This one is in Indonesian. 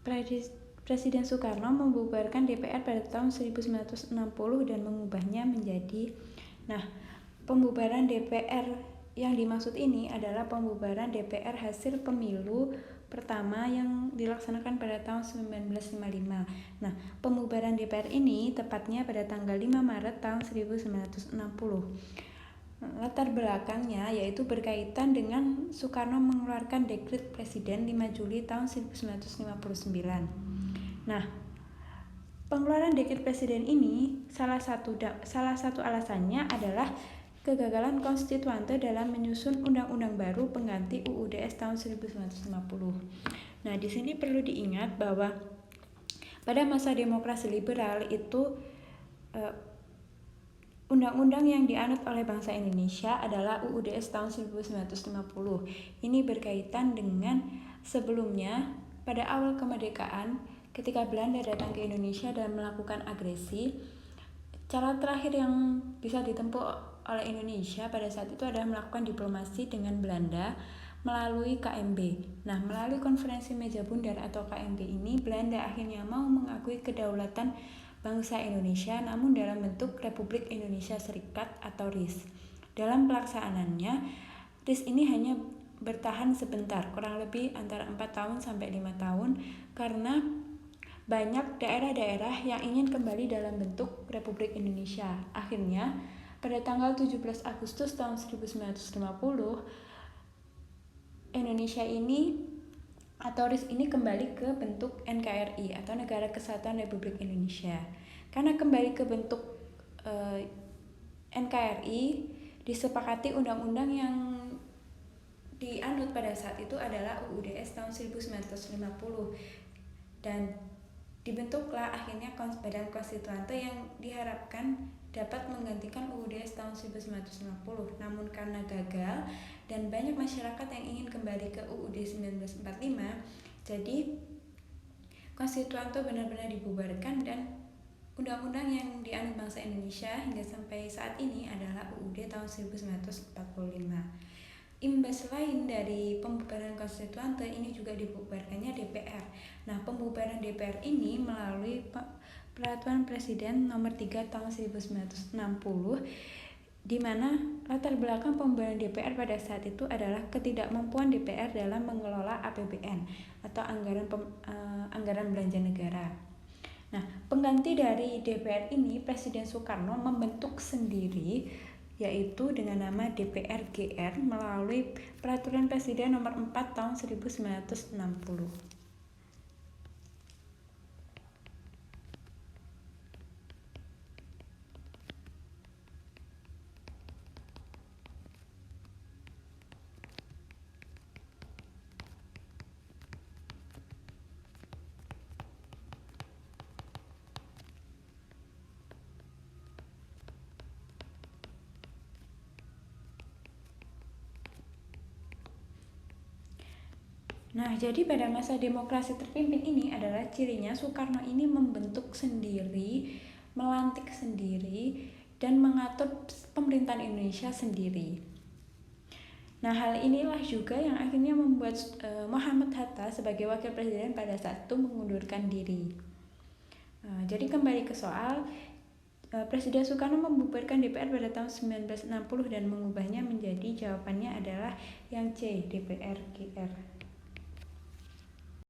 Presiden Soekarno membubarkan DPR pada tahun 1960 dan mengubahnya menjadi. Nah, pembubaran DPR yang dimaksud ini adalah pembubaran DPR hasil pemilu pertama yang dilaksanakan pada tahun 1955. Nah, pembubaran DPR ini tepatnya pada tanggal 5 Maret tahun 1960. Latar belakangnya yaitu berkaitan dengan Soekarno mengeluarkan Dekret Presiden 5 Juli tahun 1959. Nah, pengeluaran Dekret Presiden ini salah satu alasannya adalah kegagalan konstituante dalam menyusun undang-undang baru pengganti UUDS tahun 1950. Nah, di sini perlu diingat bahwa pada masa demokrasi liberal itu undang-undang yang dianut oleh bangsa Indonesia adalah UUDS tahun 1950. Ini berkaitan dengan sebelumnya pada awal kemerdekaan ketika Belanda datang ke Indonesia dan melakukan agresi. Cara terakhir yang bisa ditempuh oleh Indonesia pada saat itu adalah melakukan diplomasi dengan Belanda melalui KMB. Nah, melalui konferensi meja bundar atau KMB ini, Belanda akhirnya mau mengakui kedaulatan bangsa Indonesia namun dalam bentuk Republik Indonesia Serikat atau RIS. Dalam pelaksanaannya, RIS ini hanya bertahan sebentar, kurang lebih antara 4 tahun sampai 5 tahun karena banyak daerah-daerah yang ingin kembali dalam bentuk Republik Indonesia. Akhirnya, pada tanggal 17 Agustus tahun 1950, Indonesia ini atau RIS ini kembali ke bentuk NKRI atau Negara Kesatuan Republik Indonesia. Karena kembali ke bentuk NKRI, disepakati undang-undang yang dianut pada saat itu adalah UUDS tahun 1950 dan dibentuklah akhirnya Badan Konstituante yang diharapkan dapat menggantikan UUDS tahun 1950. Namun karena gagal dan banyak masyarakat yang ingin kembali ke UUD 1945, jadi Konstituante benar-benar dibubarkan dan undang-undang yang dianut bangsa Indonesia hingga sampai saat ini adalah UUD tahun 1945. Imbas lain dari pembubaran konstituante ini juga dibubarkannya DPR. Nah, pembubaran DPR ini melalui Peraturan Presiden Nomor 3 Tahun 1960, di mana latar belakang pembubaran DPR pada saat itu adalah ketidakmampuan DPR dalam mengelola APBN atau anggaran belanja negara. Nah, pengganti dari DPR ini Presiden Soekarno membentuk sendiri yaitu dengan nama DPR-GR melalui Peraturan Presiden Nomor 4 Tahun 1960. Nah, jadi pada masa demokrasi terpimpin ini adalah cirinya Soekarno ini membentuk sendiri, melantik sendiri, dan mengatur pemerintahan Indonesia sendiri. Nah, hal inilah juga yang akhirnya membuat Muhammad Hatta sebagai wakil presiden pada saat itu mengundurkan diri. Jadi kembali ke soal, Presiden Soekarno membubarkan DPR pada tahun 1960 dan mengubahnya menjadi jawabannya adalah yang C, DPR-GR.